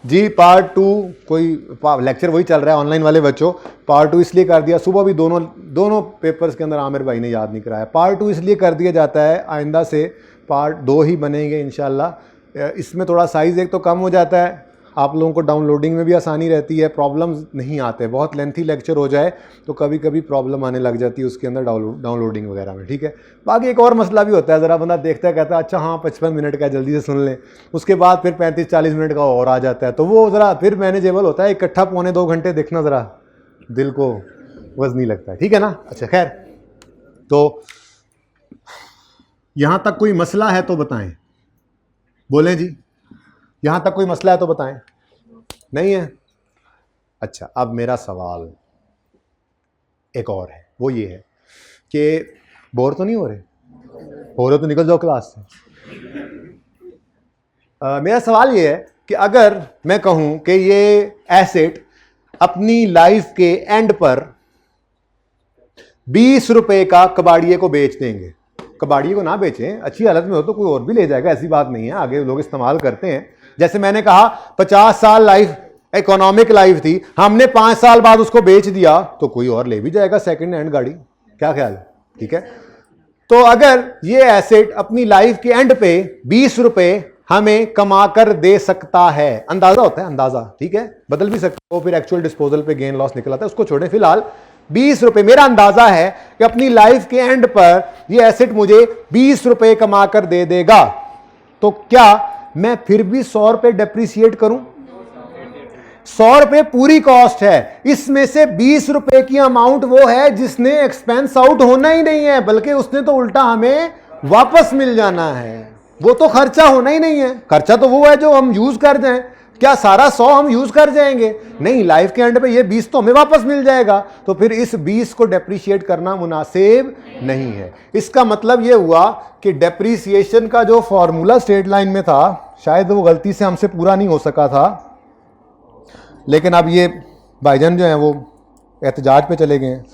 जी part 2 कोई lecture वही चल रहा है ऑनलाइन वाले बच्चों। पार्ट 2 इसलिए कर दिया, सुबह भी दोनों पेपर्स के अंदर आमिर भाई ने याद नहीं कराया। पार्ट 2 इसलिए कर दिया जाता है, आइंदा से पार्ट 2 ही बनेंगे इंशाल्लाह। इसमें थोड़ा साइज़ एक तो कम हो जाता है, आप लोगों को डाउनलोडिंग में भी आसानी रहती है, प्रॉब्लम्स नहीं आते। बहुत लेंथी लेक्चर हो जाए तो कभी कभी प्रॉब्लम आने लग जाती है उसके अंदर डाउनलोडिंग वगैरह में, ठीक है। बाकी एक और मसला भी होता है, ज़रा बंदा देखता है कहता है अच्छा हाँ 55 मिनट का जल्दी से सुन लें, उसके बाद फिर 35-40 मिनट का और आ जाता है, तो वो ज़रा फिर मैनेजेबल होता है। इकट्ठा 1.25 घंटे देखना ज़रा दिल को वज़ नहीं लगता है, ठीक है ना। अच्छा खैर, तो यहाँ तक कोई मसला है तो बताएं, बोलें जी, यहाँ तक कोई मसला है तो बताएं। नहीं है? अच्छा, अब मेरा सवाल एक और है, वो ये है कि बोर तो नहीं हो रहे? हो रहे तो निकल जाओ क्लास से। मेरा सवाल ये है कि अगर मैं कहूं कि ये एसेट अपनी लाइफ के एंड पर 20 रुपए का कबाड़िए को बेच देंगे, कबाड़िए को ना बेचें, अच्छी हालत में हो तो कोई और भी ले जाएगा, ऐसी बात नहीं है, आगे लोग इस्तेमाल करते हैं। जैसे मैंने कहा 50 साल लाइफ इकोनॉमिक लाइफ थी, हमने 5 साल बाद उसको बेच दिया तो कोई और ले भी जाएगा सेकंड हैंड गाड़ी, क्या ख्याल है? ठीक है, तो अगर ये एसेट अपनी लाइफ के एंड पे 20 रुपए हमें कमा कर दे सकता है, अंदाजा होता है, अंदाजा, ठीक है, बदल भी सकते हो, फिर एक्चुअल डिस्पोजल पे गेन लॉस निकल आता है, उसको छोड़े, फिलहाल 20 रुपए मेरा अंदाजा है कि अपनी लाइफ के एंड पर ये एसेट मुझे 20 रुपए कमा कर दे देगा, तो क्या मैं फिर भी 100 रुपए डेप्रिसिएट करूं? 100 रुपए पूरी कॉस्ट है, इसमें से 20 रुपए की अमाउंट वो है जिसने एक्सपेंस आउट होना ही नहीं है, बल्कि उसने तो उल्टा हमें वापस मिल जाना है, वो तो खर्चा होना ही नहीं है। खर्चा तो वो है जो हम यूज कर जाएं, क्या सारा 100 हम यूज कर जाएंगे? नहीं, लाइफ के एंड पे ये 20 तो हमें वापस मिल जाएगा, तो फिर इस 20 को डेप्रिशिएट करना मुनासिब नहीं है। इसका मतलब ये हुआ कि डेप्रिसिएशन का जो फॉर्मूला स्ट्रेट लाइन में था, शायद वो गलती से हमसे पूरा नहीं हो सका था, लेकिन अब ये भाईजान जो हैं वो एहतजाज पे चले गए हैं।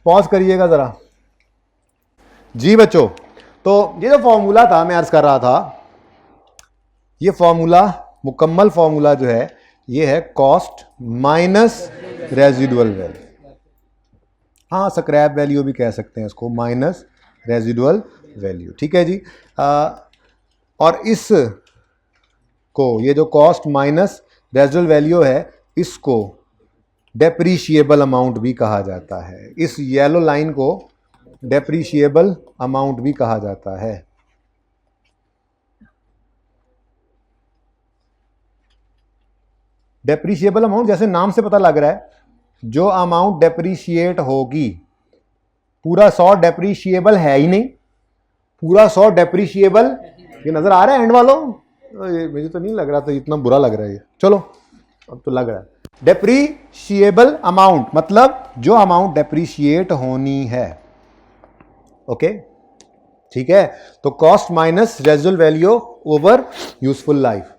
पॉज करिएगा ज़रा जी बच्चों। तो ये जो फॉर्मूला था मैं अर्ज कर रहा था, ये फॉर्मूला, मुकम्मल फॉर्मूला जो है ये है कॉस्ट माइनस रेजिडुअल वैल्यू, हाँ स्क्रैप वैल्यू भी कह सकते हैं इसको, माइनस रेजिडुअल वैल्यू, ठीक है जी। और इस को, ये जो कॉस्ट माइनस रेजिडुअल वैल्यू है, इसको डेप्रीशिएबल अमाउंट भी कहा जाता है। इस येलो लाइन को डेप्रीशिएबल अमाउंट भी कहा जाता है। डेप्रीशिएबल अमाउंट, जैसे नाम से पता लग रहा है, जो अमाउंट डेप्रीशिएट होगी, पूरा 100 डेप्रीशिएबल है ही नहीं, पूरा 100 डेप्रीशिएबल, ये नजर आ रहा है एंड वालों? मुझे तो नहीं लग रहा, तो इतना बुरा लग रहा है ये, चलो अब तो लग रहा है। डेप्रीशिएबल अमाउंट मतलब जो अमाउंट डेप्रीशिएट होनी है, ओके, ठीक है। तो cost minus residual value over useful life.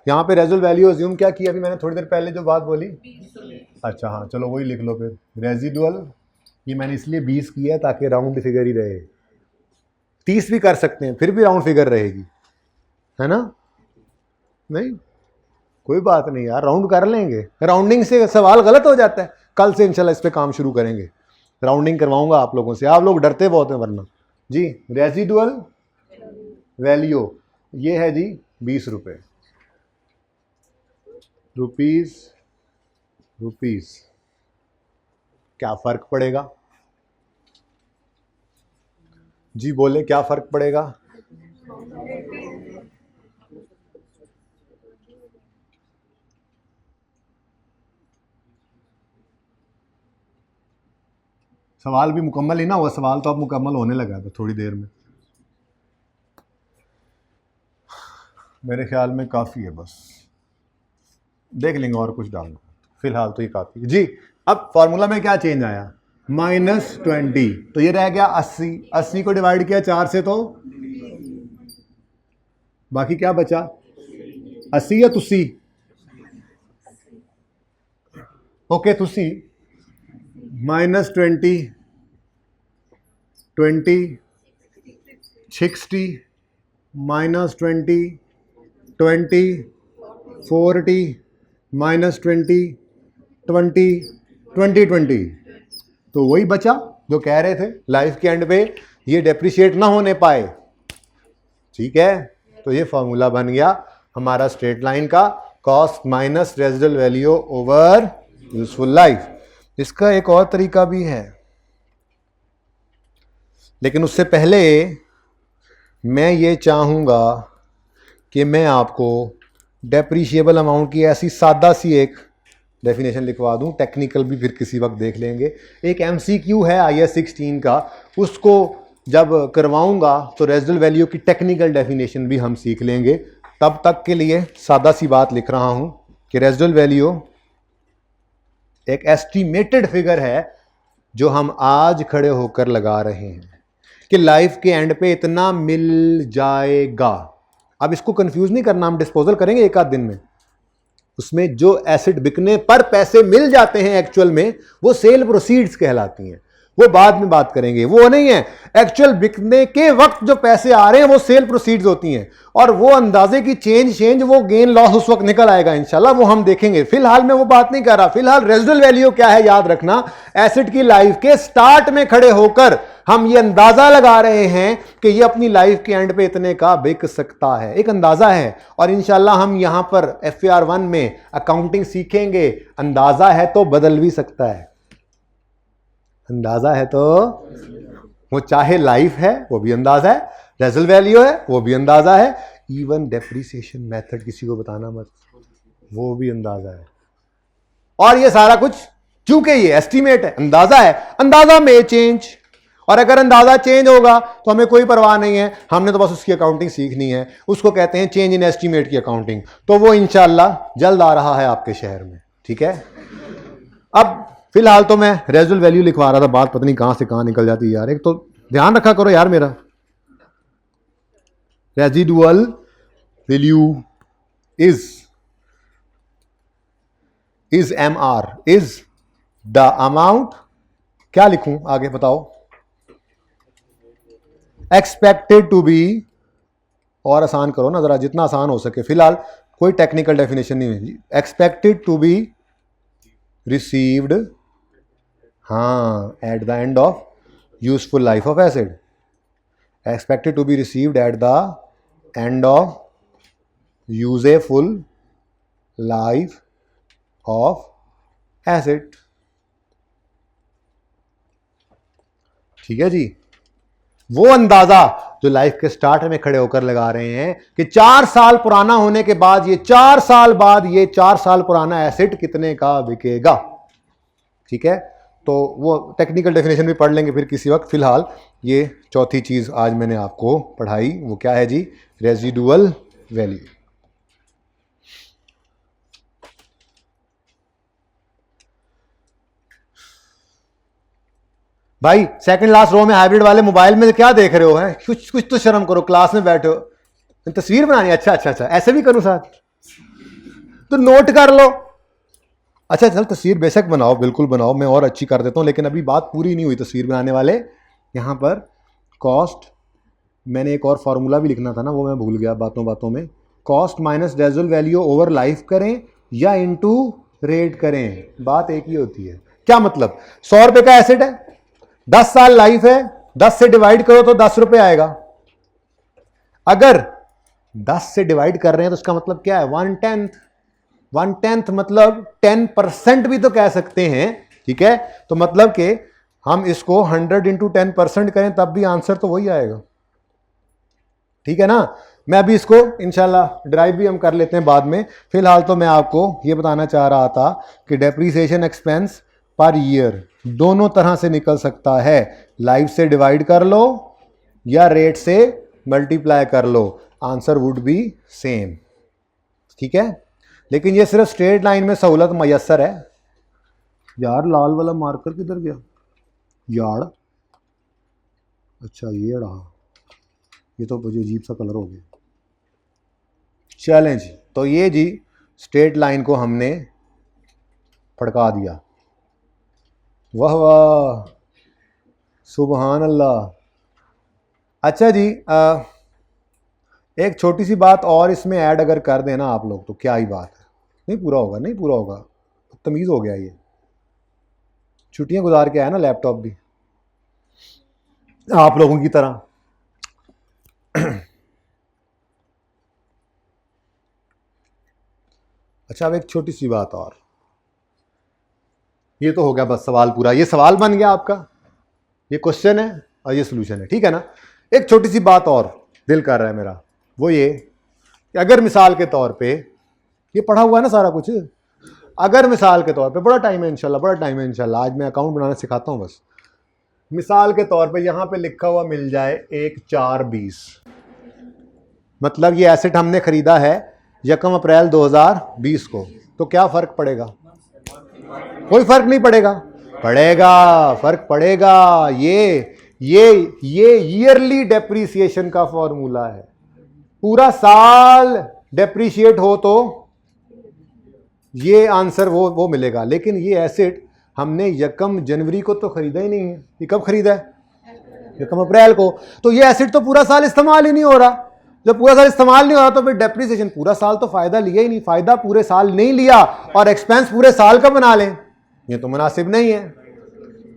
यहां पे रेजिडुअल वैल्यू अज्यूम क्या किया अभी मैंने थोड़ी देर पहले जो बात बोली? अच्छा हाँ, चलो वही लिख लो फिर। रेजिडुअल ये मैंने इसलिए 20 किया ताकि राउंड फिगर ही रहे, 30 भी कर सकते हैं फिर भी राउंड फिगर रहेगी, है ना? नहीं कोई बात नहीं यार, राउंड कर लेंगे, राउंडिंग से सवाल गलत हो जाता है। कल से इंशाल्लाह इस पे काम शुरू करेंगे, राउंडिंग करवाऊंगा आप लोगों से, आप लोग डरते बहुत हैं वरना। जी रेजिडुअल वैल्यू ये है जी 20 रुपए, रुपीस, क्या फर्क पड़ेगा जी? बोले क्या फर्क पड़ेगा? सवाल भी मुकम्मल ही ना हुआ, सवाल तो अब मुकम्मल होने लगा था थोड़ी देर में, मेरे ख्याल में काफ़ी है, बस देख लेंगे और कुछ डालना, फिलहाल तो ये काफ़ी है जी। अब फॉर्मूला में क्या चेंज आया? -20, तो ये रह गया 80, 80 को डिवाइड किया 4 से तो बाकी क्या बचा? 80 या तुसी? ओके तुसी, -20, 20, 60, -20, 20, 40, -20, 20, 20, 20। तो वही बचा जो कह रहे थे लाइफ के एंड पे ये डेप्रिशिएट ना होने पाए। ठीक है, तो ये फॉर्मूला बन गया हमारा स्ट्रेट लाइन का, cost minus residual value over useful life. इसका एक और तरीका भी है, लेकिन उससे पहले मैं ये चाहूंगा कि मैं आपको डेप्रीशिएबल अमाउंट की ऐसी सादा सी एक डेफिनेशन लिखवा दूं, टेक्निकल भी फिर किसी वक्त देख लेंगे। एक एमसीक्यू है IS 16 का, उसको जब करवाऊंगा तो रेजिडुअल वैल्यू की टेक्निकल डेफिनेशन भी हम सीख लेंगे। तब तक के लिए सादा सी बात लिख रहा हूं कि रेजिडुअल वैल्यू एक एस्टिमेटेड फिगर है जो हम आज खड़े होकर लगा रहे हैं कि लाइफ के एंड पे इतना मिल जाएगा। अब इसको कंफ्यूज नहीं करना, हम डिस्पोजल करेंगे एक आध दिन में, उसमें जो एसेट बिकने पर पैसे मिल जाते हैं एक्चुअल में वो सेल प्रोसीड्स कहलाती हैं, वो बाद में बात करेंगे। वो नहीं है, एक्चुअल बिकने के वक्त जो पैसे आ रहे हैं वो सेल प्रोसीड्स होती हैं, और वो अंदाजे की चेंज वो गेन लॉस उस वक्त निकल आएगा इंशाल्लाह, वो हम देखेंगे। फिलहाल मैं वो बात नहीं कर रहा। फिलहाल रेजिडुअल वैल्यू क्या है याद रखना, एसेट की लाइफ के स्टार्ट में खड़े होकर हम ये अंदाजा लगा रहे हैं कि ये अपनी लाइफ के एंड पे इतने का बिक सकता है, एक अंदाजा है। और इंशाल्लाह हम यहां पर FAR 1 में अकाउंटिंग सीखेंगे, अंदाजा है तो बदल भी सकता है, अंदाजा है तो वो चाहे लाइफ है वो भी अंदाजा है, रेजिडुअल वैल्यू है वो भी अंदाजा है, इवन डेप्रिसिएशन मेथड किसी को बताना मत, वो भी अंदाजा है। और ये सारा कुछ चूंकि ये एस्टीमेट है, अंदाजा है, अंदाजा में चेंज, और अगर अंदाजा चेंज होगा तो हमें कोई परवाह नहीं है, हमने तो बस उसकी अकाउंटिंग सीखनी है। उसको कहते हैं चेंज इन एस्टीमेट की अकाउंटिंग। तो वो इंशाल्लाह जल्द आ रहा है आपके शहर में। ठीक है, अब फिलहाल तो मैं रेजिडुअल वैल्यू लिखवा रहा था, बात पता नहीं कहां से कहां निकल जाती है यार। एक तो ध्यान रखा करो यार मेरा, residual value is MR, is the amount, क्या लिखूं आगे बताओ, एक्सपेक्टेड टू बी, और आसान करो ना जरा जितना आसान हो सके। फिलहाल कोई टेक्निकल डेफिनेशन नहीं है, एक्सपेक्टेड टू बी रिसीव्ड, हाँ, at the end of useful life of asset, expected to be received at the end of useful life of asset. ठीक है जी, वो अंदाजा जो लाइफ के स्टार्ट में खड़े होकर लगा रहे हैं कि 4 साल पुराना होने के बाद ये 4 साल बाद ये 4 साल पुराना एसेट कितने का बिकेगा। ठीक है, तो वो टेक्निकल डेफिनेशन भी पढ़ लेंगे फिर किसी वक्त। फिलहाल ये चौथी चीज आज मैंने आपको पढ़ाई, वो क्या है जी, रेजिडुअल वैल्यू। भाई सेकंड लास्ट रो में हाइब्रिड वाले मोबाइल में क्या देख रहे हो, है कुछ कुछ तो शर्म करो, क्लास में बैठे हो, तस्वीर बनानी। अच्छा अच्छा अच्छा, ऐसे भी करूं साथ, तो नोट कर लो। अच्छा चल, तस्वीर बेशक बनाओ, बिल्कुल बनाओ, मैं और अच्छी कर देता हूं, लेकिन अभी बात पूरी नहीं हुई तस्वीर बनाने वाले। यहां पर कॉस्ट, मैंने एक और फॉर्मूला भी लिखना था ना, वो मैं भूल गया बातों बातों में। Cost minus residual value over life करें या इनटू रेट करें, बात एक ही होती है। क्या मतलब, 100 रुपए का एसेट है, 10 साल लाइफ है, 10 से डिवाइड करो तो 10 रुपए आएगा। अगर 10 से डिवाइड कर रहे हैं तो उसका मतलब क्या है, 1/10 मतलब 10% भी तो कह सकते हैं। ठीक है, तो मतलब कि हम इसको 100 इंटू 10% करें तब भी आंसर तो वही आएगा। ठीक है ना, मैं अभी इसको इंशाल्लाह ड्राइव भी हम कर लेते हैं बाद में। फिलहाल तो मैं आपको ये बताना चाह रहा था कि डेप्रीसिएशन एक्सपेंस पर ईयर दोनों तरह से निकल सकता है, लाइफ से डिवाइड कर लो या रेट से मल्टीप्लाई कर लो, आंसर वुड बी सेम। ठीक है, लेकिन ये सिर्फ स्ट्रेट लाइन में सहूलत मयसर है। यार लाल वाला मार्कर किधर गया यार, अच्छा ये रहा, ये तो मुझे अजीब सा कलर हो गया। चलें जी, तो ये जी स्ट्रेट लाइन को हमने फड़का दिया, वाह वाह सुबहान अल्लाह। अच्छा जी, एक छोटी सी बात और इसमें ऐड अगर कर देना आप लोग तो क्या ही बात है। नहीं पूरा होगा, नहीं पूरा होगा, तमीज़ हो गया। ये छुट्टियां गुजार के आया ना लैपटॉप भी आप लोगों की तरह। अच्छा, अब एक छोटी सी बात और, ये तो हो गया बस सवाल पूरा, ये सवाल बन गया आपका, ये क्वेश्चन है और ये सोल्यूशन है, ठीक है ना। एक छोटी सी बात और दिल कर रहा है मेरा, वो ये कि अगर मिसाल के तौर पे, ये पढ़ा हुआ है ना सारा कुछ, अगर मिसाल के तौर पे, बड़ा टाइम है इंशाल्लाह, बड़ा टाइम है इंशाल्लाह, आज मैं अकाउंट बनाना सिखाता हूँ बस। मिसाल के तौर पे यहाँ पे लिखा हुआ मिल जाए 1/4/20, मतलब ये एसेट हमने खरीदा है 1 अप्रैल 2020 को, तो क्या फर्क पड़ेगा? कोई फर्क नहीं पड़ेगा। पड़ेगा, फर्क पड़ेगा। ये ईयरली डेप्रीसिएशन का फॉर्मूला है। पूरा साल डेप्रीशिएट हो तो ये आंसर वो मिलेगा। लेकिन ये एसेट हमने 1 जनवरी को तो खरीदा ही नहीं है, ये कब खरीदा है? 1 अप्रैल को। तो ये एसेट तो पूरा साल इस्तेमाल ही नहीं हो रहा। जब पूरा साल इस्तेमाल नहीं हो रहा तो फिर डेप्रीसिएशन, पूरा साल तो फायदा लिया ही नहीं, फायदा पूरे साल नहीं लिया और एक्सपेंस पूरे साल का बना लें, ये तो मुनासिब नहीं है,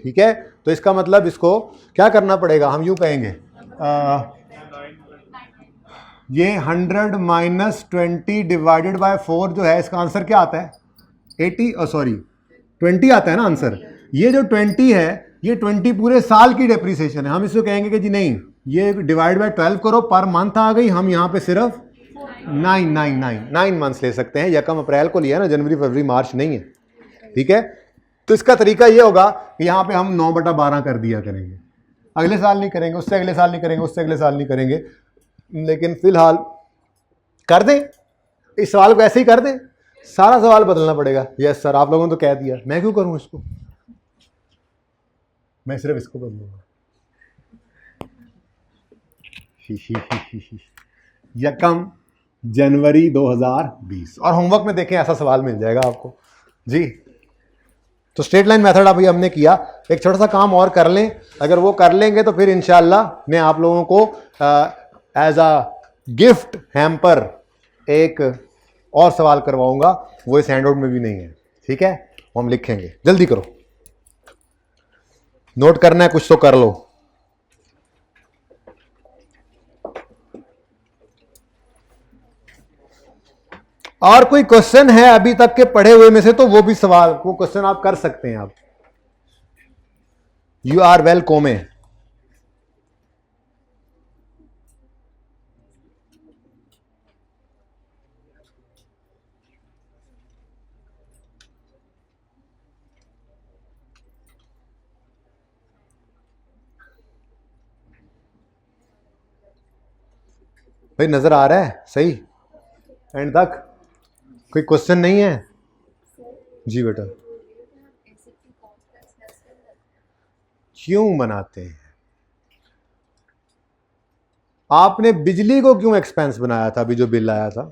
ठीक है। तो इसका मतलब इसको क्या करना पड़ेगा, हम यूं कहेंगे ये 100 - 20 डिवाइडेड बाय 4 जो है, इसका आंसर क्या आता है? 20 आता है ना आंसर। ये जो 20 है, ये 20 पूरे साल की डेप्रीसिएशन है। हम इसको कहेंगे कि जी नहीं, ये डिवाइड बाय 12 करो, पर मंथ आ गई, हम यहाँ पे सिर्फ 9 मंथ्स ले सकते हैं। 1 अप्रैल को लिया ना, जनवरी फरवरी मार्च नहीं है, ठीक है। तो इसका तरीका ये होगा कि यहाँ पे हम 9/12 कर दिया करेंगे, अगले साल नहीं करेंगे, उससे अगले साल नहीं करेंगे, उससे अगले साल नहीं करेंगे, लेकिन फिलहाल कर दें, इस सवाल को ऐसे ही कर दें। सारा सवाल बदलना पड़ेगा। यस सर, आप लोगों ने तो कह दिया, मैं क्यों करूं इसको, मैं सिर्फ इसको बदलूंगा। 1 जनवरी 2020, और होमवर्क में देखें ऐसा सवाल मिल जाएगा आपको जी। तो स्ट्रेट लाइन मेथड अभी हमने किया, एक छोटा सा काम और कर लें, अगर वो कर लेंगे तो फिर इंशाल्लाह मैं आप लोगों को एज अ गिफ्ट हैम्पर एक और सवाल करवाऊंगा, वो इस हैंडआउट में भी नहीं है, ठीक है। वो हम लिखेंगे, जल्दी करो, नोट करना है कुछ तो कर लो। और कोई क्वेश्चन है अभी तक के पढ़े हुए में से तो वो भी सवाल, वो क्वेश्चन आप कर सकते हैं। आप यू आर वेलकम है। भाई नजर आ रहा है सही एंड तक? कोई क्वेश्चन नहीं है जी बेटा? क्यों बनाते हैं? आपने बिजली को क्यों एक्सपेंस बनाया था? अभी जो बिल आया था,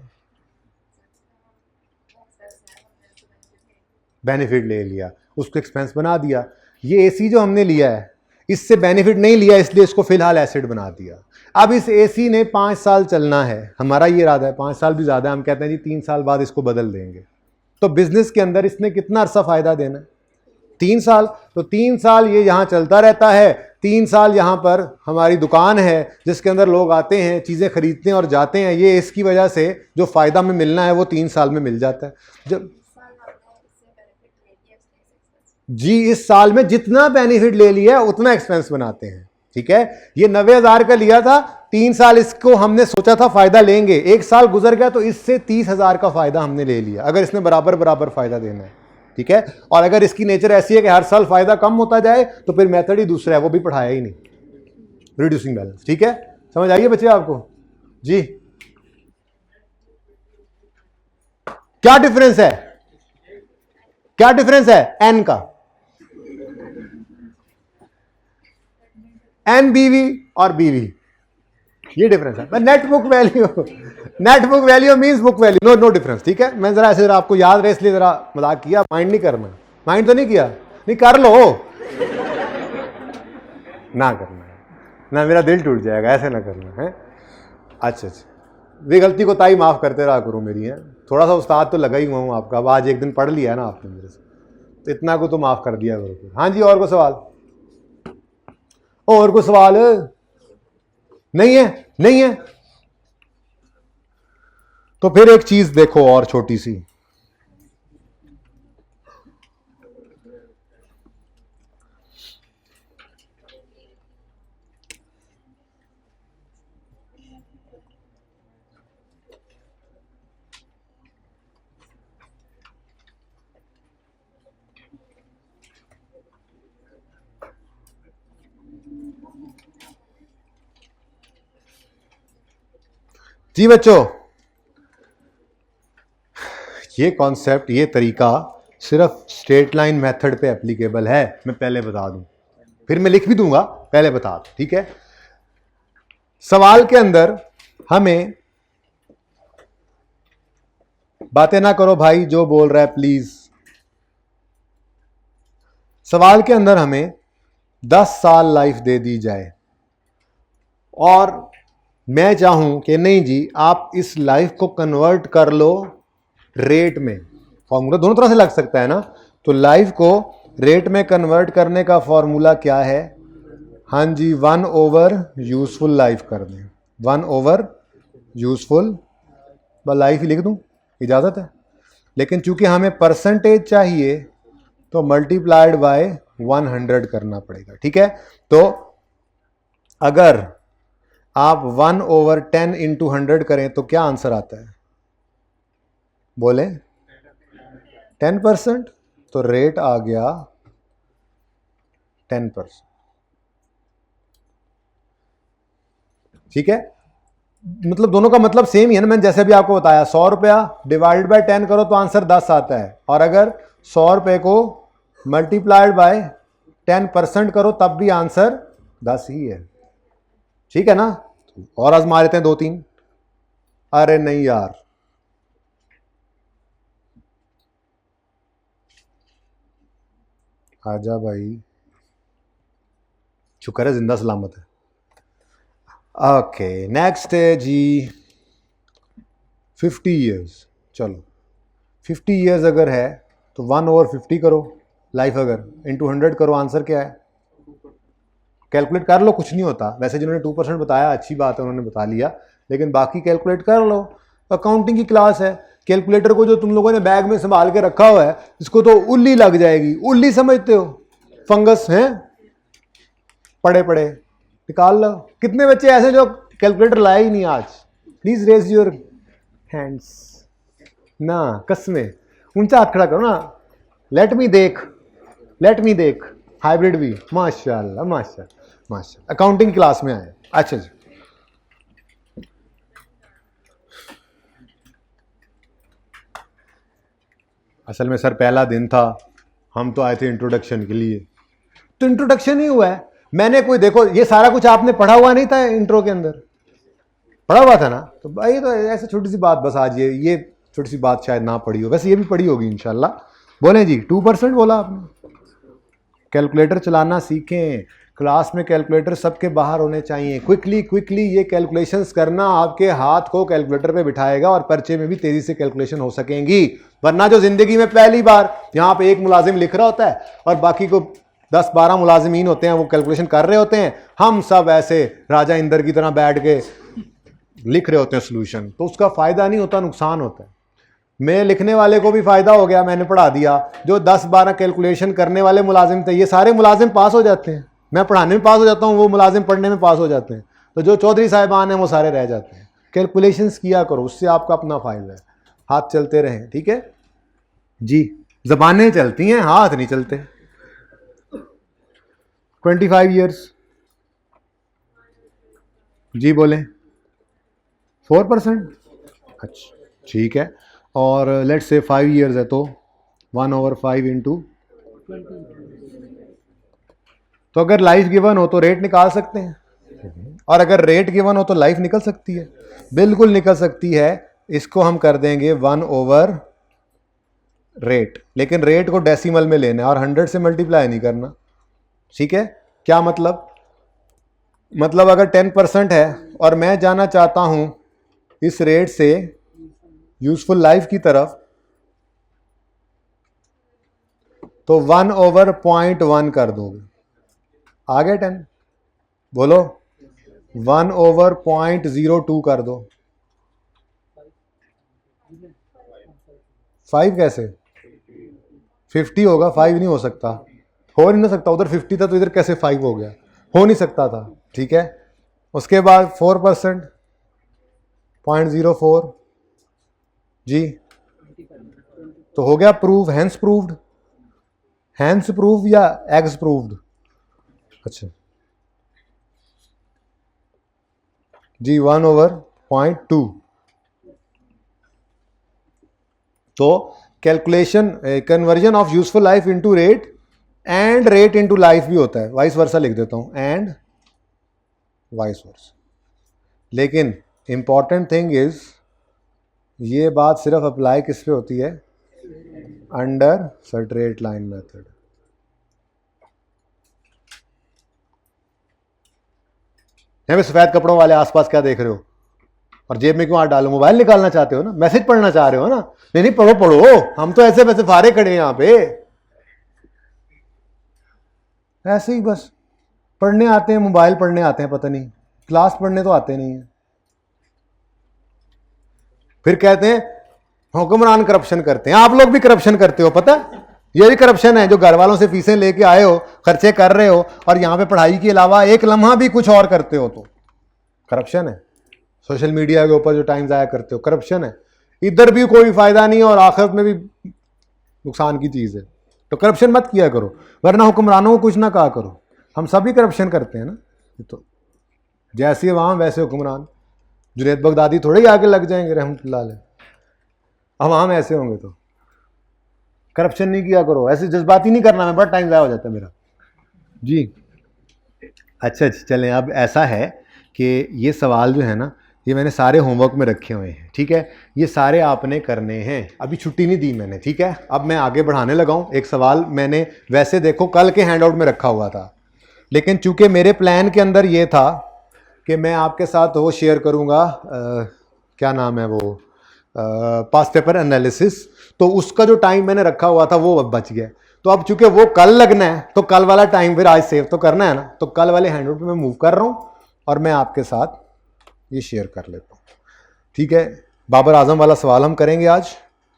बेनिफिट ले लिया, उसको एक्सपेंस बना दिया। ये एसी जो हमने लिया है, इससे बेनिफिट नहीं लिया, इसलिए इसको फिलहाल एसिड बना दिया। अब इस एसी ने 5 साल चलना है, हमारा ये इरादा है, 5 साल भी ज़्यादा है, हम कहते हैं जी 3 साल बाद इसको बदल देंगे। तो बिजनेस के अंदर इसने कितना अरसा फ़ायदा देना है? 3 साल। तो 3 साल ये यहाँ चलता रहता है, 3 साल यहाँ पर हमारी दुकान है जिसके अंदर लोग आते हैं, चीज़ें खरीदते हैं और जाते हैं। ये इसकी वजह से जो फ़ायदा हमें मिलना है वो 3 साल में मिल जाता है। जब जी इस साल में जितना बेनिफिट ले लिया उतना एक्सपेंस बनाते हैं, ठीक है। ये 90,000 का लिया था, 3 साल इसको हमने सोचा था फायदा लेंगे, 1 साल गुजर गया तो इससे 30,000 का फायदा हमने ले लिया, अगर इसने बराबर बराबर फायदा देना है, ठीक है। और अगर इसकी नेचर ऐसी है कि हर साल फायदा कम होता जाए तो फिर मेथड ही दूसरा है, वो भी पढ़ाया ही नहीं, रिड्यूसिंग बैलेंस, ठीक है। समझ आइए बच्चे आपको जी? क्या डिफरेंस है? क्या डिफरेंस है एन का? एन बीवी और बीवी, ये डिफरेंस है। Net book value, net book value means book value, no difference, ठीक है। मैं जरा ऐसे जरा आपको याद रहे इसलिए जरा मजाक किया, माइंड नहीं करना, माइंड तो नहीं किया, नहीं कर लो ना करना है ना, मेरा दिल टूट जाएगा, ऐसे ना करना है। अच्छा अच्छा वे गलती को ताई माफ़ करते रहा करो मेरी है, थोड़ा सा उस्ताद तो लगा ही हुआ हूँ आपका, अब आज एक दिन पढ़ लिया है ना आपने मेरे से, तो इतना को तो माफ़ कर दिया करो। हाँ जी, और कोई सवाल? और कोई सवाल नहीं है? नहीं है तो फिर एक चीज देखो और छोटी सी, जी बच्चों, ये कॉन्सेप्ट, ये तरीका सिर्फ स्ट्रेट लाइन मेथड पे एप्लीकेबल है, मैं पहले बता दूं, फिर मैं लिख भी दूंगा, पहले बता दूं, ठीक है? सवाल के अंदर हमें बातें ना करो भाई, जो बोल रहा है प्लीज। सवाल के अंदर हमें 10 साल लाइफ दे दी जाए और मैं चाहूं कि नहीं जी, आप इस लाइफ को कन्वर्ट कर लो रेट में। फॉर्मूला दोनों तरह से लग सकता है ना, तो लाइफ को रेट में कन्वर्ट करने का फॉर्मूला क्या है? हाँ जी, 1 ओवर यूजफुल लाइफ कर दें, 1 ओवर यूजफुल लाइफ ही लिख दूं, इजाजत है? लेकिन चूंकि हमें परसेंटेज चाहिए तो मल्टीप्लाइड बाय 100 करना पड़ेगा, ठीक है? तो अगर आप 1 ओवर 10 इंटू 100 करें तो क्या आंसर आता है? बोले 10%, तो रेट आ गया 10%, ठीक है? मतलब दोनों का मतलब सेम ही है ना, मैंने जैसे भी आपको बताया, 100 रुपया डिवाइड बाय 10 करो तो आंसर 10 आता है, और अगर 100 रुपये को मल्टीप्लाइड बाय 10% करो तब भी आंसर 10 ही है, ठीक है ना? और आजमा लेते हैं 2-3। अरे नहीं यार, आजा भाई, शुक्र है जिंदा सलामत है। ओके, नेक्स्ट है जी 50 ईयर्स। चलो 50 ईयर्स अगर है तो 1 ओवर 50 करो लाइफ, अगर इंटू 100 करो, आंसर क्या है? कैलकुलेट कर लो, कुछ नहीं होता वैसे। जिन्होंने 2% बताया अच्छी बात है, उन्होंने बता लिया, लेकिन बाकी कैलकुलेट कर लो। अकाउंटिंग की क्लास है, कैलकुलेटर को जो तुम लोगों ने बैग में संभाल के रखा हुआ है, इसको तो उल्ली लग जाएगी। उल्ली समझते हो? फंगस हैं पड़े पड़े, निकाल लो। कितने बच्चे ऐसे जो कैलकुलेटर लाए ही नहीं आज? प्लीज रेज योर हैंड्स ना, कसमें ऊंचा हाथ खड़ा करो ना। लेट मी देख, लेट मी देख। हाइब्रिड भी, माशाल्लाह माशाल्लाह माशाल्लाह, अकाउंटिंग क्लास में आए। अच्छा जी, असल में सर पहला दिन था, हम तो आए थे इंट्रोडक्शन के लिए, तो इंट्रोडक्शन ही हुआ है। मैंने कोई, देखो ये सारा कुछ आपने पढ़ा हुआ नहीं था इंट्रो के अंदर, पढ़ा हुआ था ना? तो भाई तो ऐसे छोटी सी बात, बस आज ये छोटी सी बात शायद ना पढ़ी हो, वैसे ये भी पढ़ी होगी इंशाल्लाह। बोले जी 2% बोला आपने। कैलकुलेटर चलाना सीखें, क्लास में कैलकुलेटर सबके बाहर होने चाहिए। क्विकली क्विकली ये कैलकुलेशंस करना आपके हाथ को कैलकुलेटर पे बिठाएगा और पर्चे में भी तेजी से कैलकुलेशन हो सकेंगी। वरना जो जिंदगी में पहली बार यहाँ पे एक मुलाजिम लिख रहा होता है और बाकी को 10-12 मुलाजिमीन होते हैं, वो कैलकुलेशन कर रहे होते हैं, हम सब ऐसे राजा इंदर की तरह बैठ के लिख रहे होते हैं सोल्यूशन, तो उसका फायदा नहीं होता, नुकसान होता है। मैं लिखने वाले को भी फायदा हो गया, मैंने पढ़ा दिया। जो 10-12 कैलकुलेशन करने वाले मुलाजिम थे, ये सारे मुलाजिम पास हो जाते हैं। मैं पढ़ाने में पास हो जाता हूँ, वो मुलाजिम पढ़ने में पास हो जाते हैं। तो जो चौधरी साहिबान हैं वो सारे रह जाते हैं। कैलकुलेशंस किया करो, उससे आपका अपना फायदा है। हाथ चलते रहें, ठीक है जी? जबानें चलती हैं, हाथ नहीं चलते। 25 ईयर्स जी, बोलें 4%। अच्छा ठीक है, और लेट्स से 5 ईयर्स है तो 1 ओवर 5 इंटू, तो अगर लाइफ गिवन हो तो रेट निकाल सकते हैं, और अगर रेट गिवन हो तो लाइफ निकल सकती है, बिल्कुल निकल सकती है। इसको हम कर देंगे 1 ओवर रेट, लेकिन रेट को डेसिमल में लेना है और 100 से मल्टीप्लाई नहीं करना, ठीक है? क्या मतलब? मतलब अगर 10% है और मैं जाना चाहता हूं इस रेट से यूजफुल लाइफ की तरफ, तो 1/0.1 कर दोगे। आ गया 10? बोलो 1/0.02 कर दो। 5 कैसे? 50 होगा, 5 नहीं हो सकता, हो नहीं सकता। उधर 50 था तो इधर कैसे 5 हो गया? हो नहीं सकता था। ठीक है, उसके बाद 4%, 0.04 जी, तो हो गया prove, hence proved. Hence prove या एग्स प्रूव्ड? अच्छा जी, 1/0.2। तो calculation, conversion of useful life into rate, and rate into life भी होता है, वाइस वर्सा लिख देता हूं, एंड वाइस वर्सा। लेकिन इंपॉर्टेंट थिंग इज, ये बात सिर्फ अप्लाई किस पे होती है? Under straight line method. यहाँ पे सफेद कपड़ों वाले आसपास क्या देख रहे हो? और जेब में क्यों हाथ डालो? मोबाइल निकालना चाहते हो ना? मैसेज पढ़ना चाह रहे हो ना? नहीं नहीं, पढ़ो पढ़ो, हम तो ऐसे वैसे फारे खड़े हैं यहाँ पे, ऐसे ही बस पढ़ने आते हैं, मोबाइल पढ़ने आते हैं, पता नहीं क्लास पढ़ने तो आते नहीं है। फिर कहते हैं हुक्मरान करप्शन करते हैं। आप लोग भी करप्शन करते हो, पता? ये भी करप्शन है, जो घर वालों से फीसें लेके आए हो, खर्चे कर रहे हो, और यहाँ पे पढ़ाई के अलावा एक लम्हा भी कुछ और करते हो, तो करप्शन है। सोशल मीडिया के ऊपर जो टाइम ज़ाया करते हो, करप्शन है। इधर भी कोई फायदा नहीं है और आखिरत में भी नुकसान की चीज़ है। तो करप्शन मत किया करो, वरना हुक्मरानों को कुछ ना कहा करो। हम सभी करप्शन करते हैं ना, तो जैसे अवाम वैसे हुक्मरान। जुनैद बगदादी थोड़े ही आगे लग जाएंगे रहमतुल्लाह अलैह। अवाम ऐसे होंगे तो करप्शन नहीं किया करो, ऐसे जज्बाती नहीं करना, मैं बड़ा टाइम ज़ाया हो जाता है मेरा जी। अच्छा चलें, अब ऐसा है कि ये सवाल जो है ना, ये मैंने सारे होमवर्क में रखे हुए हैं, ठीक है? ये सारे आपने करने हैं, अभी छुट्टी नहीं दी मैंने, ठीक है? अब मैं आगे बढ़ाने लगा हूँ। एक सवाल मैंने वैसे देखो कल के हैंडआउट में रखा हुआ था, लेकिन चूंकि मेरे प्लान के अंदर ये था कि मैं आपके साथ वो शेयर करूँगा, क्या नाम है वो, पास्ट पेपर एनालिसिस, तो उसका जो टाइम मैंने रखा हुआ था वो बच गया। तो अब चूंकि वो कल लगना है, तो कल वाला टाइम फिर आज सेव तो करना है ना, तो कल वाले हैंडआउट पे मैं मूव कर रहा हूँ और मैं आपके साथ ये शेयर कर लेता हूँ, ठीक है? बाबर आजम वाला सवाल हम करेंगे आज।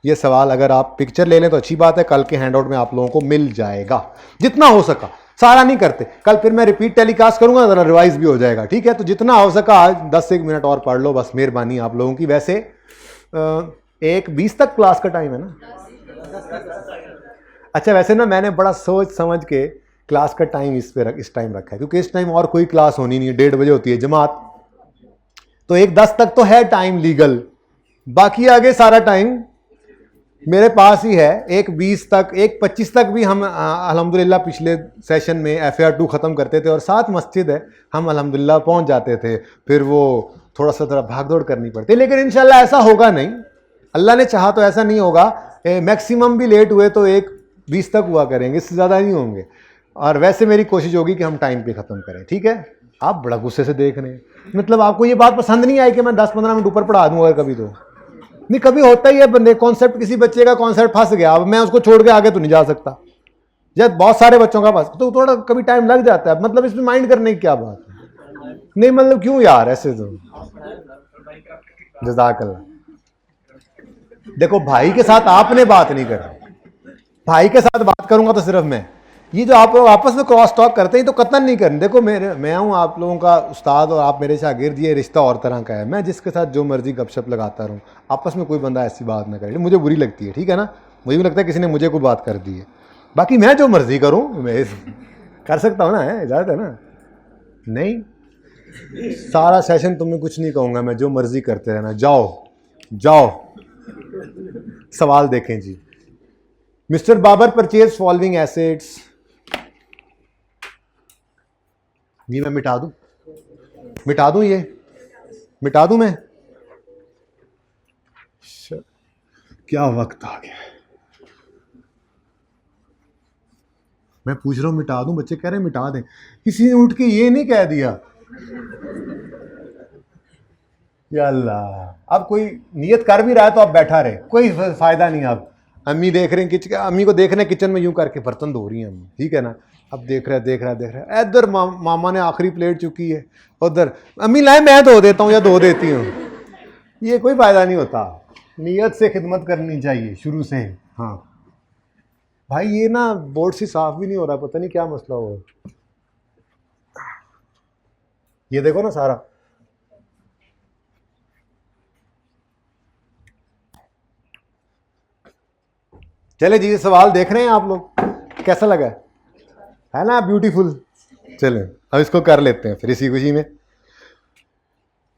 ये सवाल अगर आप पिक्चर ले लें तो अच्छी बात है, कल के हैंडआउट में आप लोगों को मिल जाएगा, जितना हो सका। सारा नहीं करते, कल फिर मैं रिपीट टेलीकास्ट करूंगा, जरा रिवाइज भी हो जाएगा, ठीक है? तो जितना हो सका आज 10 से 1 मिनट और पढ़ लो, बस मेहरबानी आप लोगों की। वैसे 1:20 तक क्लास का टाइम है ना? अच्छा, वैसे ना मैंने बड़ा सोच समझ के क्लास का टाइम इस टाइम रखा है, क्योंकि इस टाइम और कोई क्लास होनी नहीं है, 1:30 बजे होती है जमात, तो 1:10 तक तो है टाइम लीगल, बाकी आगे सारा टाइम मेरे पास ही है। 1:20 तक, 1:25 तक भी हम अल्हम्दुलिल्लाह पिछले सेशन में FAR 2 ख़त्म करते थे, और साथ मस्जिद है, हम अल्हम्दुलिल्लाह पहुंच जाते थे। फिर वो थोड़ा सा भाग दौड़ करनी पड़ती, लेकिन इंशाल्लाह ऐसा होगा नहीं, अल्लाह ने चाहा तो ऐसा नहीं होगा। मैक्सिमम भी लेट हुए तो 1:20 तक हुआ करेंगे, इससे ज़्यादा नहीं होंगे। और वैसे मेरी कोशिश होगी कि हम टाइम पे ख़त्म करें, ठीक है? आप बड़ा गुस्से से देख रहे हैं, मतलब आपको ये बात पसंद नहीं आई कि मैं 10-15 मिनट ऊपर पढ़ा दूँ? अगर कभी तो नहीं, कभी होता ही है बंदे, कॉन्सेप्ट, किसी बच्चे का कॉन्सेप्ट फंस गया, अब मैं उसको छोड़ के आगे तो नहीं जा सकता, जब बहुत सारे बच्चों का पास, तो थोड़ा कभी टाइम लग जाता है। मतलब इसमें माइंड करने की क्या बात है? नहीं मतलब क्यों यार, ऐसे तो जज़ाकल्लाह। देखो भाई के साथ आपने बात नहीं करनी, भाई के साथ बात करूंगा तो सिर्फ मैं। ये जो आप लोग आपस में क्रॉस टॉक करते हैं तो कतन नहीं करनी। देखो मैं हूँ आप लोगों का उस्ताद और आप मेरे शागिर्द, ये रिश्ता और तरह का है। मैं जिसके साथ जो मर्जी गपशप लगाता रहूँ, आपस में कोई बंदा ऐसी बात ना करे, मुझे बुरी लगती है, ठीक है ना? मुझे भी लगता है किसी ने मुझे कोई बात कर दी है। बाकी मैं जो मर्जी करूँ, मैं कर सकता हूँ ना, है इजाज़त है ना? नहीं, सारा सेशन तुम्हें कुछ नहीं कहूँगा मैं, जो मर्जी करते रहना। जाओ जाओ, सवाल देखें जी। Mister Babar purchase following assets, ये मैं मिटा दूं, ये मिटा दूं मैं? क्या वक्त आ गया, मैं पूछ रहा हूं मिटा दूं, बच्चे कह रहे हैं मिटा दें। किसी ने उठ के ये नहीं कह दिया या अल्लाह, अब कोई नियत कर भी रहा है तो अब बैठा रहे, कोई फायदा नहीं। अब अम्मी देख रहे हैं किचन, अम्मी को देख रहे हैं किचन में यूं करके बर्तन धो रही हैं अम्मी, ठीक है ना। अब देख रहा है इधर मामा ने आखिरी प्लेट चुकी है, उधर अम्मी लाए मैं धो देता हूँ या धो देती हूँ। ये कोई फायदा नहीं होता, नियत से खिदमत करनी चाहिए शुरू से। हाँ भाई, ये ना बोर्ड से साफ भी नहीं हो रहा, पता नहीं क्या मसला हो। ये देखो ना सारा, चले जी सवाल देख रहे हैं आप लोग, कैसा लगा है ना, ब्यूटीफुल। चलें अब इसको कर लेते हैं फिर इसी खुशी में।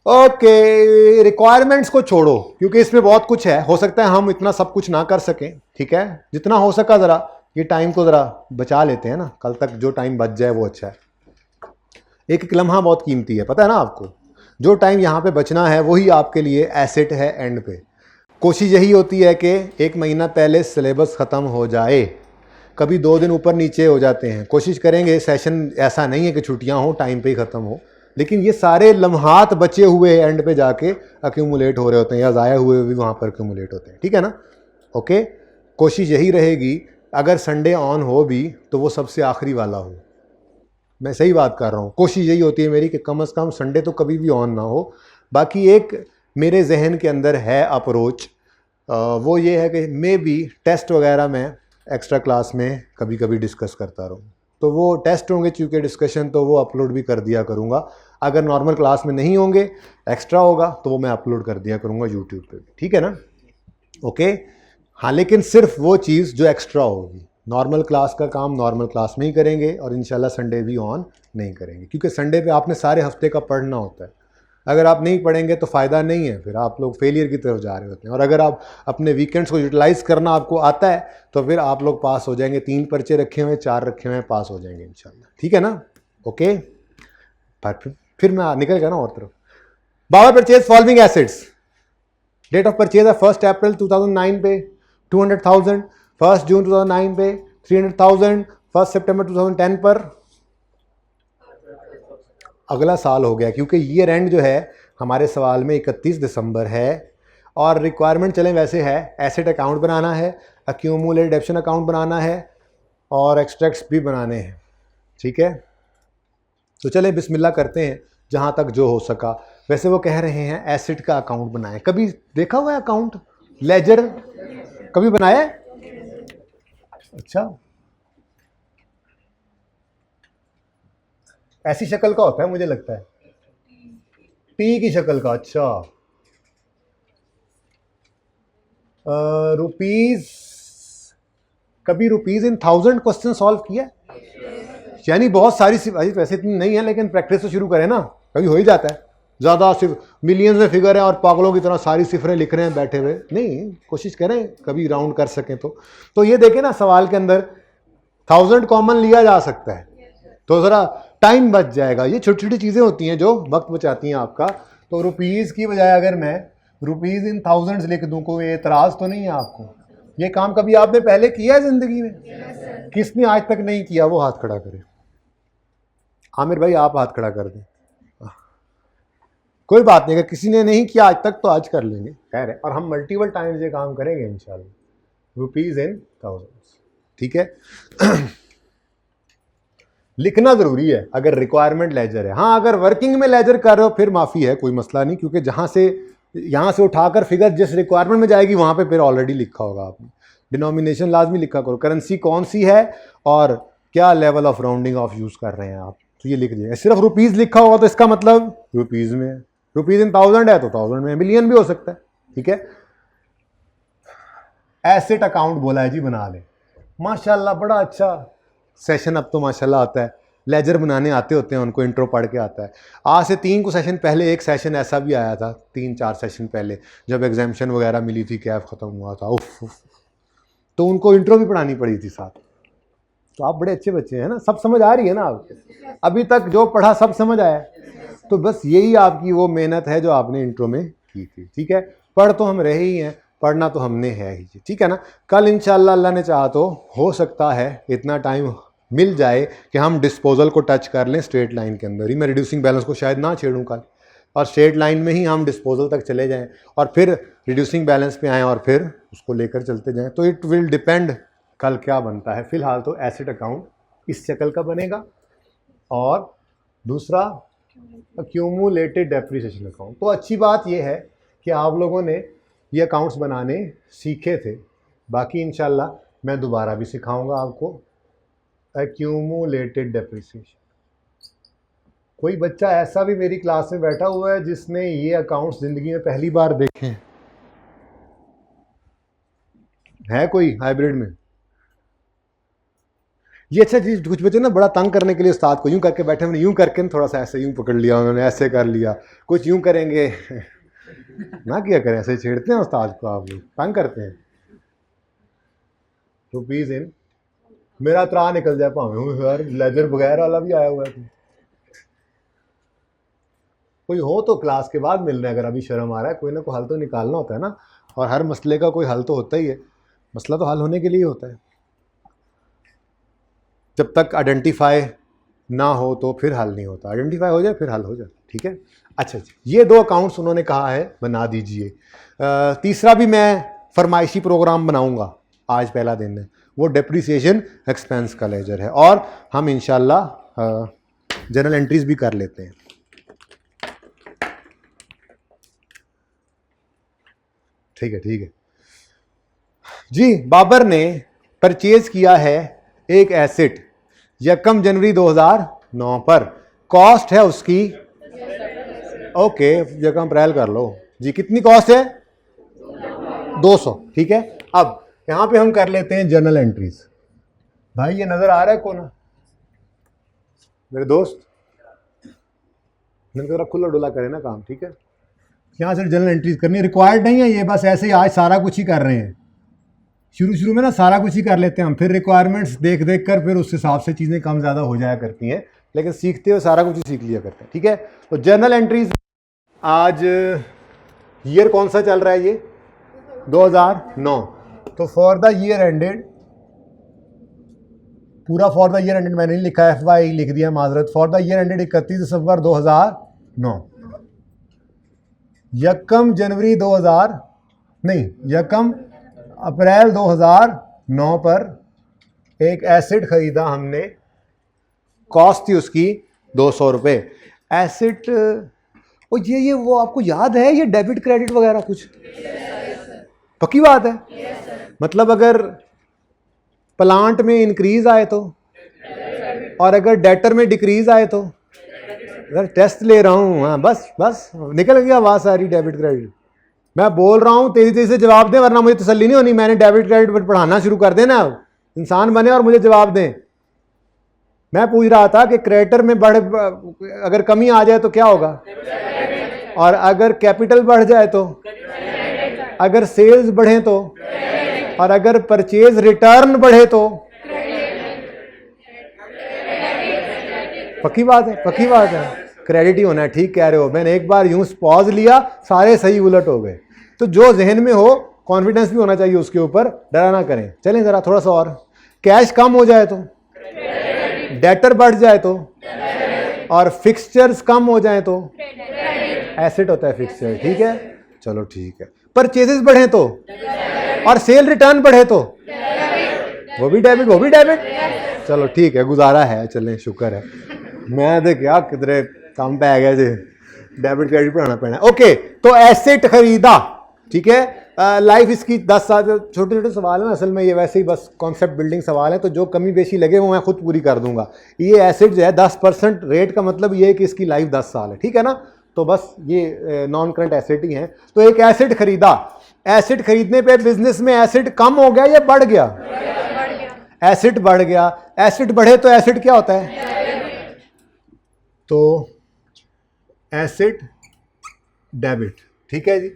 ओके, रिक्वायरमेंट्स को छोड़ो क्योंकि इसमें बहुत कुछ है, हो सकता है हम इतना सब कुछ ना कर सकें, ठीक है। जितना हो सका ज़रा ये टाइम को ज़रा बचा लेते हैं ना, कल तक जो टाइम बच जाए वो अच्छा है। एक एक लम्हा बहुत कीमती है, पता है ना आपको। जो टाइम यहाँ पे बचना है वही आपके लिए एसेट है एंड पे। कोशिश यही होती है कि एक महीना पहले सिलेबस ख़त्म हो जाए, कभी 2 दिन ऊपर नीचे हो जाते हैं। कोशिश करेंगे सेशन ऐसा नहीं है कि छुट्टियाँ हो टाइम पे ही ख़त्म हो, लेकिन ये सारे लम्हात बचे हुए एंड पे जाके अक्यूमुलेट हो रहे होते हैं या ज़ाया हुए भी वहाँ पर अक्यूमुलेट होते हैं, ठीक है ना। ओके, कोशिश यही रहेगी अगर संडे ऑन हो भी तो वो सबसे आखिरी वाला हो। मैं सही बात कर रहा हूँ, कोशिश यही होती है मेरी कि कम से कम संडे तो कभी भी ऑन ना हो। बाकी एक मेरे जहन के अंदर है अप्रोच, वो ये है कि मे बी टेस्ट वगैरह में एक्स्ट्रा क्लास में कभी कभी डिस्कस करता रहूँ, तो वो टेस्ट होंगे चूँकि डिस्कशन, तो वो अपलोड भी कर दिया करूँगा। अगर नॉर्मल क्लास में नहीं होंगे, एक्स्ट्रा होगा तो वो मैं अपलोड कर दिया करूँगा यूट्यूब पे भी, ठीक है ना। ओके हाँ, लेकिन सिर्फ वो चीज़ जो एक्स्ट्रा होगी, नॉर्मल क्लास का काम नॉर्मल क्लास में ही करेंगे और इंशाल्लाह संडे भी ऑन नहीं करेंगे, क्योंकि संडे पे आपने सारे हफ्ते का पढ़ना होता है। अगर आप नहीं पढ़ेंगे तो फ़ायदा नहीं है, फिर आप लोग फेलियर की तरफ जा रहे होते हैं। और अगर आप अपने वीकेंड्स को यूटिलाइज़ करना आपको आता है तो फिर आप लोग पास हो जाएंगे। 3 पर्चे रखे हुए हैं, 4 रखे हुए हैं, पास हो जाएंगे इंशाल्लाह, ठीक है ना। ओके, फिर मैं निकल गया ना और तरफ। Baba purchase following assets, date of purchase है 1 अप्रैल 2009 पे 200,000, 1 जून 2009 पे 300,000, 1 सितंबर 2010 पर। अगला साल हो गया क्योंकि ईयर एंड जो है हमारे सवाल में 31 दिसंबर है और रिक्वायरमेंट चलें वैसे है, एसेट अकाउंट बनाना है, अक्यूमुलेटेड डेप्शन अकाउंट बनाना है और एक्सट्रैक्ट्स भी बनाने हैं, ठीक है। तो चलें बिस्मिल्लाह करते हैं जहाँ तक जो हो सका। वैसे वो कह रहे हैं एसेट का अकाउंट बनाएं, कभी देखा हुआ है अकाउंट लेजर, कभी बनाया? अच्छा, ऐसी शक्ल का होता है मुझे लगता है, टी की शक्ल का। अच्छा, रुपीज, कभी रुपीज इन 1000 क्वेश्चन सॉल्व किया? यानी बहुत सारी, वैसे इतनी नहीं है लेकिन प्रैक्टिस तो शुरू करें ना, कभी हो ही जाता है। ज़्यादा सिर्फ मिलियंस में फिगर है और पागलों की तरह सारी सिफरें लिख रहे हैं बैठे हुए, नहीं, कोशिश करें कभी राउंड कर सकें तो ये देखें ना सवाल के अंदर 1000 कॉमन लिया जा सकता है, तो ज़रा टाइम बच जाएगा। ये छोटी छोटी चीज़ें होती हैं जो वक्त बचाती हैं आपका। तो रुपीज़ की बजाय अगर मैं रुपीज़ इन 1000 लिख दूँ, कोई एतराज़ तो नहीं है आपको? ये काम कभी आपने पहले किया है ज़िंदगी में? किसने आज तक नहीं किया वो हाथ खड़ा करे। आमिर भाई आप हाथ खड़ा कर दें। कोई बात नहीं, अगर किसी ने नहीं किया आज तक तो आज कर लेंगे, खैर है। और हम मल्टीपल टाइम्स ये काम करेंगे इंशाल्लाह। रुपीज़ इन 1000, ठीक है। लिखना ज़रूरी है अगर रिक्वायरमेंट लेजर है। हाँ, अगर वर्किंग में लेजर कर रहे हो फिर माफ़ी है, कोई मसला नहीं, क्योंकि यहाँ से उठाकर फिगर जिस रिक्वायरमेंट में जाएगी वहाँ पे फिर ऑलरेडी लिखा होगा आपने। डिनोमिनेशन लाजमी लिखा करो, करेंसी कौन सी है और क्या level of rounding off use कर रहे हैं आप, तो ये लिख दीजिए। सिर्फ रुपीज़ लिखा होगा तो इसका मतलब रुपीज़ में है, रुपीज़ इन 1000 है तो 1000 में, मिलियन भी हो सकता है, ठीक है। एसेट अकाउंट बोला है जी, बना ले। माशाल्लाह बड़ा अच्छा सेशन अब तो माशाल्लाह आता है, लेजर बनाने आते होते हैं उनको, इंट्रो पढ़ के आता है। आज से 3 को सेशन पहले एक सेशन ऐसा भी आया था, 3-4 सेशन पहले जब एग्जामिशन वगैरह मिली थी, कैफ ख़त्म हुआ था, उफ, तो उनको इंट्रो भी पढ़ानी पड़ी थी साथ। तो आप बड़े अच्छे बच्चे हैं ना, सब समझ आ रही है ना आपको? अभी तक जो पढ़ा सब समझ आया, तो बस यही आपकी वो मेहनत है जो आपने इंट्रो में की थी, ठीक है। पढ़ तो हम रहे ही हैं, पढ़ना तो हमने है ही, ठीक है ना। कल इंशाल्लाह अल्लाह ने चाहा तो हो सकता है इतना टाइम मिल जाए कि हम डिस्पोजल को टच कर लें स्ट्रेट लाइन के अंदर ही। मैं रिड्यूसिंग बैलेंस को शायद ना छेड़ूँ कल, और स्ट्रेट लाइन में ही हम डिस्पोजल तक चले जाएं और फिर रिड्यूसिंग बैलेंस पे आएँ और फिर उसको लेकर चलते जाएं। तो इट विल डिपेंड कल क्या बनता है। फिलहाल तो एसेट अकाउंट इस शक्ल का बनेगा और दूसरा अक्यूमुलेटेड डेप्रिसिएशन अकाउंट। तो अच्छी बात यह है कि आप लोगों ने ये अकाउंट्स बनाने सीखे थे, बाकी इंशाल्लाह मैं दोबारा भी सिखाऊंगा आपको अक्यूमुलेटेड डेप्रिसिएशन। कोई बच्चा ऐसा भी मेरी क्लास में बैठा हुआ है जिसने ये अकाउंट्स ज़िंदगी में पहली बार देखे हैं? है कोई हाइब्रिड में? ये अच्छा चीज़, कुछ बच्चे ना बड़ा तंग करने के लिए उस्ताद को यूं करके बैठे, मैंने यूं करके थोड़ा सा ऐसे यूं पकड़ लिया, उन्होंने ऐसे कर लिया, कुछ यूं करेंगे ना किया करें, ऐसे छेड़ते हैं उस्ताद को, आप लोग तंग करते हैं। रुपीज़ इन मेरा त्रा निकल जाए भावे यार, लेजर वगैरह वाला भी आया हुआ है। कोई हो तो क्लास के बाद मिल रहे हैं, अगर अभी शर्म आ रहा है, कोई ना कोई हल तो निकालना होता है ना, और हर मसले का कोई हल तो होता ही है, मसला तो हल होने के लिए होता है। जब तक आइडेंटिफाई ना हो तो फिर हल नहीं होता, आइडेंटिफाई हो जाए फिर हल हो जाए, ठीक है। अच्छा जी, ये 2 अकाउंट्स उन्होंने कहा है बना दीजिए। तीसरा भी मैं फरमाइशी प्रोग्राम बनाऊंगा, आज पहला दिन है, वो डेप्रिसिएशन एक्सपेंस का लेजर है, और हम इंशाल्लाह जनरल एंट्रीज भी कर लेते हैं। ठीक है, ठीक है जी। बाबर ने परचेज किया है एक एसेट 1 जनवरी 2009 पर, कॉस्ट है उसकी, ओके 1 अप्रैल कर लो जी, कितनी कॉस्ट है? 200, ठीक है। अब यहां पे हम कर लेते हैं जनरल एंट्रीज। भाई ये नजर आ रहा है कौन मेरे दोस्त? मैंने खुला डुला करे ना काम, ठीक है। यहाँ से जनरल एंट्रीज करनी रिक्वायर्ड नहीं है, ये बस ऐसे ही आज सारा कुछ ही कर रहे हैं। शुरू में ना सारा कुछ ही कर लेते हैं हम, फिर रिक्वायरमेंट्स देख देख कर फिर उस हिसाब से चीज़ें कम ज़्यादा हो जाया करती हैं, लेकिन सीखते हुए सारा कुछ ही सीख लिया करते हैं, ठीक है। तो जनरल एंट्रीज, आज ईयर कौन सा चल रहा है? ये 2009। तो फॉर द ईयर एंडेड, पूरा फॉर द ईयर एंडेड मैंने नहीं लिखा, FY लिख दिया, माजरत। फॉर द ईयर एंडेड 31 दिसंबर 2009, 1 जनवरी 2000 नहीं 1 अप्रैल 2009 पर एक एसेट खरीदा हमने, कॉस्ट थी उसकी 200 रुपये। एसेट और ये वो आपको याद है, ये डेबिट क्रेडिट वगैरह कुछ? पक्की बात है? मतलब अगर प्लांट में इंक्रीज आए तो, और अगर डेटर में डिक्रीज आए तो? अगर टेस्ट ले रहा हूँ, हाँ बस बस निकल गया आवाज सारी डेबिट क्रेडिट। मैं बोल रहा हूँ तेजी से जवाब दें, वरना मुझे तसल्ली नहीं होनी। मैंने डेबिट क्रेडिट पर पढ़ाना शुरू कर देना, अब इंसान बने और मुझे जवाब दें। मैं पूछ रहा था कि क्रेडिटर में अगर कमी आ जाए तो क्या होगा, और अगर कैपिटल बढ़ जाए तो, अगर सेल्स बढ़े तो, और अगर परचेज रिटर्न बढ़े तो? पक्की बात है, पक्की बात है, क्रेडिट ही होना है। ठीक कह रहे हो, मैंने एक बार यूं पॉज लिया, सारे सही उलट हो गए। तो जो जहन में हो, कॉन्फिडेंस भी होना चाहिए उसके ऊपर, डरा ना करें। चलें जरा थोड़ा सा और, कैश कम हो जाए तो, डेटर बढ़ जाए तो, और फिक्सचर्स कम हो जाए तो? एसेट होता है फिक्सचर, ठीक है, चलो ठीक है। परचेजेस बढ़े तो, और सेल रिटर्न बढ़े तो? वो भी डेबिट, वो भी डेबिट, चलो ठीक है, गुजारा है, चलें शुक्र है। मैं देख क्या किधरे काम पे आ गया जी, डेबिट क्रेडिट पढ़ाना पड़ना। ओके, तो एसेट खरीदा, ठीक है। लाइफ इसकी 10 साल, छोटे छोटे सवाल है ना असल में, ये वैसे ही बस कॉन्सेप्ट बिल्डिंग सवाल है, तो जो कमी बेशी लगे वो मैं खुद पूरी कर दूंगा। ये एसेट जो है 10% रेट का मतलब ये है कि इसकी लाइफ 10 साल है, ठीक है ना। तो बस ये नॉन करंट एसेट ही है। तो एक एसेट खरीदा, एसेट खरीदने पे बिजनेस में एसेट कम हो गया या बढ़ गया? एसेट बढ़ गया। एसेट बढ़े तो एसेट क्या होता है? तो एसेट डेबिट, ठीक है जी।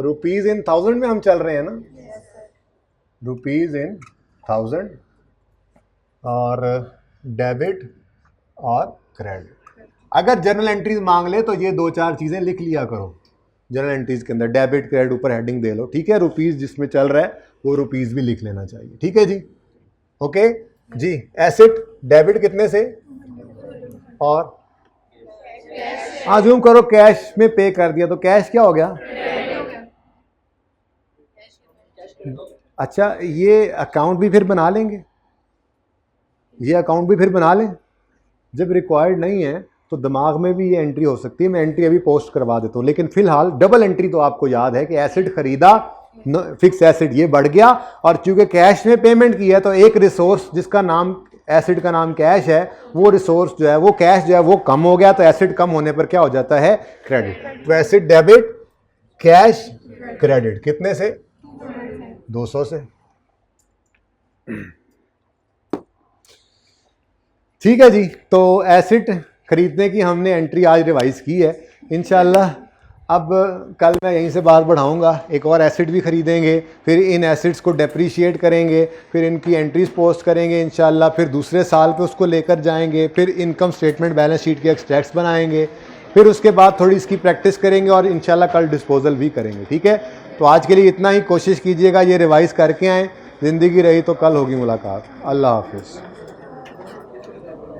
रुपीज इन 1000 में हम चल रहे हैं ना, रुपीज इन 1000, और डेबिट और क्रेडिट। अगर जर्नल एंट्रीज मांग ले तो ये 2-4 चीजें लिख लिया करो जर्नल एंट्रीज के अंदर, डेबिट क्रेडिट ऊपर हेडिंग दे लो, ठीक है। रुपीज जिसमें चल रहा है वो रुपीज भी लिख लेना चाहिए, ठीक है जी। ओके जी। एसेट डेबिट कितने से, और आजूम करो कैश में पे कर दिया, तो कैश क्या हो गया? अच्छा, ये अकाउंट भी फिर बना लेंगे, ये अकाउंट भी फिर बना लें। जब रिक्वायर्ड नहीं है तो दिमाग में भी ये एंट्री हो सकती है। मैं एंट्री अभी पोस्ट करवा देता हूँ, लेकिन फिलहाल डबल एंट्री तो आपको याद है कि एसिड खरीदा, फिक्स एसिड ये बढ़ गया, और चूंकि कैश में पेमेंट की है तो एक रिसोर्स जिसका नाम एसिड का नाम कैश है, वो रिसोर्स जो है, वो कैश जो है वो कम हो गया, तो एसिड कम होने पर क्या हो जाता है? क्रेडिट। तो एसिड डेबिट, कैश क्रेडिट। कितने से? 200 से। ठीक है जी, तो एसिड खरीदने की हमने एंट्री आज रिवाइज की है। इंशाल्लाह अब कल मैं यहीं से बात बढ़ाऊंगा, एक और एसिड भी खरीदेंगे, फिर इन एसिड्स को डेप्रीशिएट करेंगे, फिर इनकी एंट्रीज पोस्ट करेंगे इंशाल्लाह, फिर दूसरे साल पे उसको लेकर जाएंगे, फिर इनकम स्टेटमेंट बैलेंस शीट के एक्सट्रैक्ट्स बनाएंगे, फिर उसके बाद थोड़ी इसकी प्रैक्टिस करेंगे और इंशाल्लाह कल डिस्पोजल भी करेंगे। ठीक है, तो आज के लिए इतना ही। कोशिश कीजिएगा ये रिवाइज करके आएँ, ज़िंदगी रही तो कल होगी मुलाकात। अल्लाह हाफिज़।